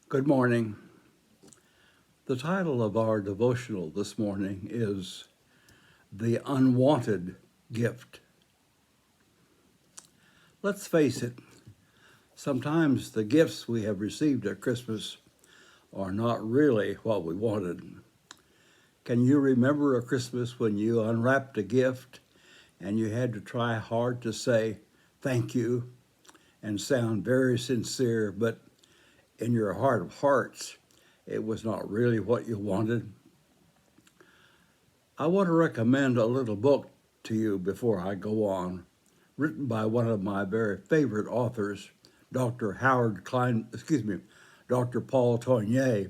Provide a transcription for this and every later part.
Good morning. The title of our devotional this morning is The Unwanted Gift. Let's face it, sometimes the gifts we have received at Christmas are not really what we wanted. Can you remember a Christmas when you unwrapped a gift and you had to try hard to say thank you and sound very sincere, but in your heart of hearts, it was not really what you wanted? I want to recommend a little book to you before I go on, written by one of my very favorite authors, Dr. Dr. Paul Tournier.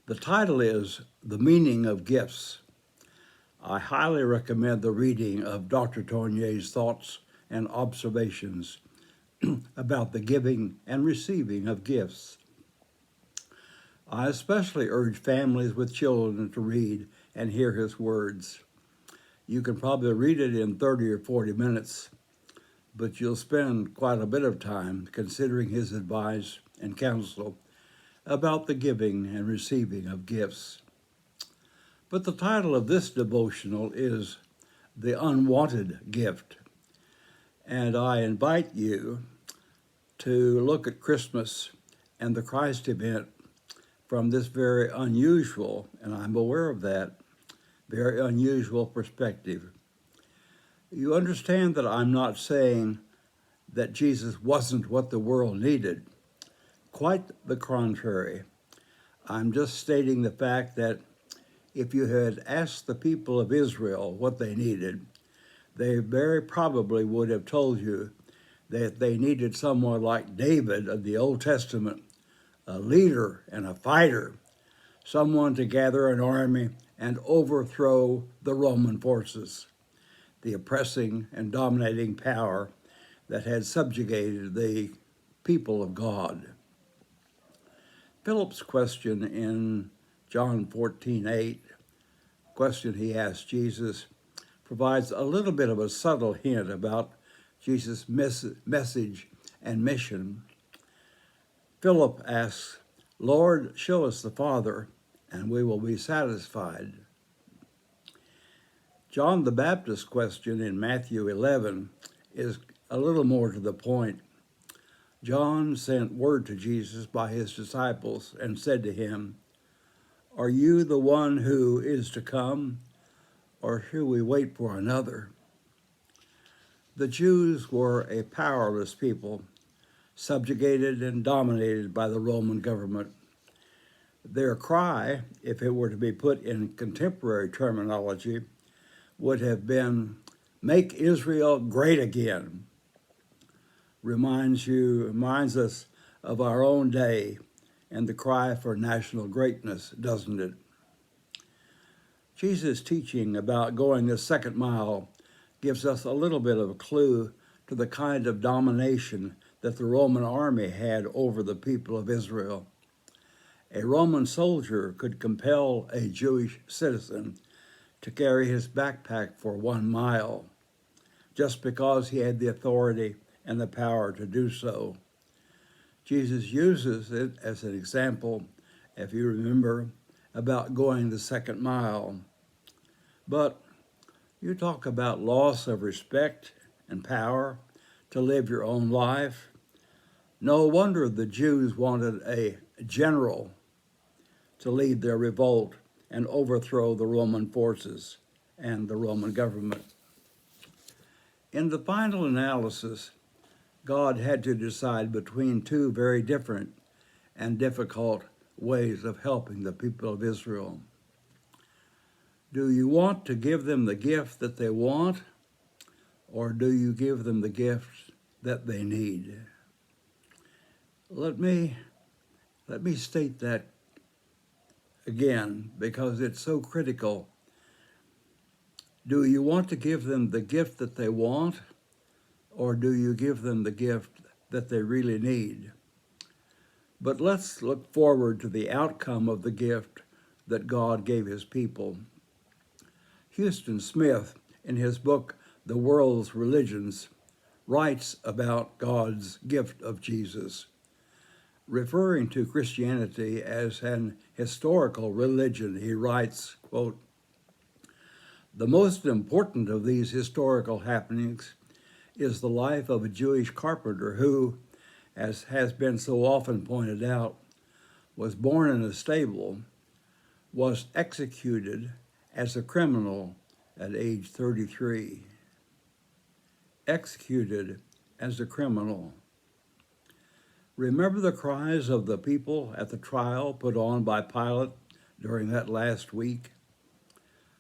The title is The Meaning of Gifts. I highly recommend the reading of Dr. Tournier's thoughts and observations about the giving and receiving of gifts. I especially urge families with children to read and hear his words. You can probably read it in 30 or 40 minutes, but you'll spend quite a bit of time considering his advice and counsel about the giving and receiving of gifts. But the title of this devotional is The Unwanted Gift, and I invite you to look at Christmas and the Christ event from this very unusual, and I'm aware of that, very unusual perspective. You understand that I'm not saying that Jesus wasn't what the world needed. Quite the contrary. I'm just stating the fact that if you had asked the people of Israel what they needed, they very probably would have told you that they needed someone like David of the Old Testament, a leader and a fighter, someone to gather an army and overthrow the Roman forces, the oppressing and dominating power that had subjugated the people of God. Philip's question in John 14:8, question he asked Jesus, provides a little bit of a subtle hint about Jesus' message and mission. Philip asks, "Lord, show us the Father, and we will be satisfied." John the Baptist's question in Matthew 11 is a little more to the point. John sent word to Jesus by his disciples and said to him, "Are you the one who is to come, or should we wait for another?" The Jews were a powerless people, subjugated and dominated by the Roman government. Their cry, if it were to be put in contemporary terminology, would have been, "Make Israel great again." Reminds us of our own day and the cry for national greatness, doesn't it? Jesus' teaching about going the second mile gives us a little bit of a clue to the kind of domination that the Roman army had over the people of Israel. A Roman soldier could compel a Jewish citizen to carry his backpack for 1 mile, just because he had the authority and the power to do so. Jesus uses it as an example, if you remember, about going the second mile. But you talk about loss of respect and power to live your own life. No wonder the Jews wanted a general to lead their revolt and overthrow the Roman forces and the Roman government. In the final analysis, God had to decide between two very different and difficult ways of helping the people of Israel. Do you want to give them the gift that they want, or do you give them the gift that they need? Let me state that again, because it's so critical. Do you want to give them the gift that they want, or do you give them the gift that they really need? But let's look forward to the outcome of the gift that God gave his people. Houston Smith, in his book, The World's Religions, writes about God's gift of Jesus. Referring to Christianity as an historical religion, he writes, quote, "The most important of these historical happenings is the life of a Jewish carpenter who, as has been so often pointed out, was born in a stable, was executed as a criminal at age 33. Executed as a criminal. Remember the cries of the people at the trial put on by Pilate during that last week?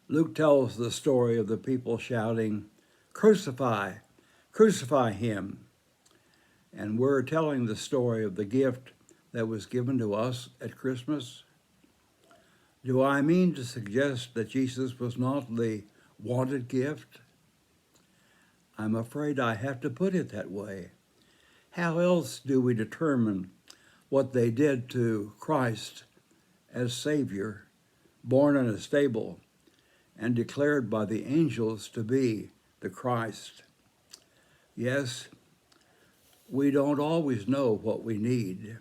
Luke tells the story of the people shouting, 'Crucify, crucify him.' And we're telling the story of the gift that was given to us at Christmas. Do I mean to suggest that Jesus was not the wanted gift? I'm afraid I have to put it that way. How else do we determine what they did to Christ as Savior, born in a stable and declared by the angels to be the Christ? Yes, we don't always know what we need.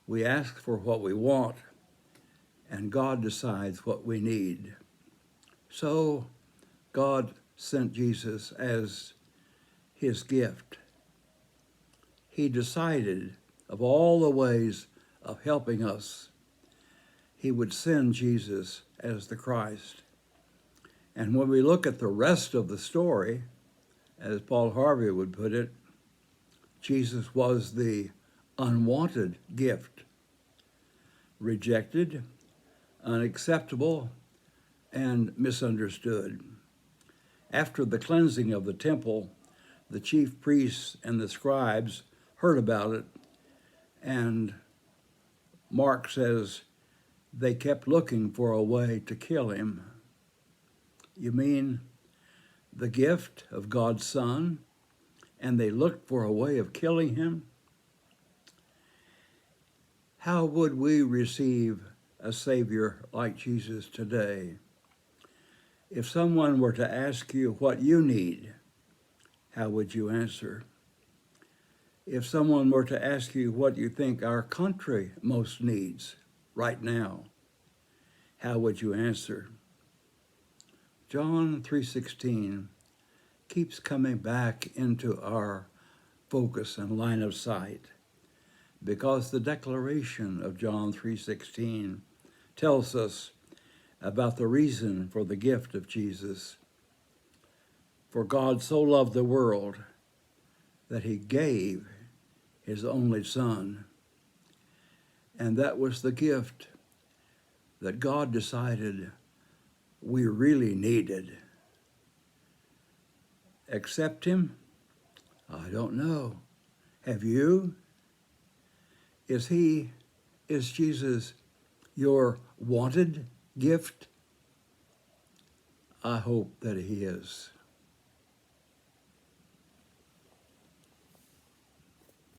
We ask for what we want, and God decides what we need. So God sent Jesus as his gift. He decided, of all the ways of helping us, he would send Jesus as the Christ. And when we look at the rest of the story, as Paul Harvey would put it, Jesus was the unwanted gift, rejected, unacceptable, and misunderstood. After the cleansing of the temple, the chief priests and the scribes heard about it, and Mark says they kept looking for a way to kill him. You mean the gift of God's Son, and they looked for a way of killing him? How would we receive a Savior like Jesus today? If someone were to ask you what you need, how would you answer? If someone were to ask you what you think our country most needs right now, how would you answer? John 3:16 keeps coming back into our focus and line of sight because the declaration of John 3:16 tells us about the reason for the gift of Jesus. For God so loved the world that he gave his only Son. And that was the gift that God decided we really needed. Accept him? I don't know. Have you? Is Jesus your wanted gift? I hope that he is.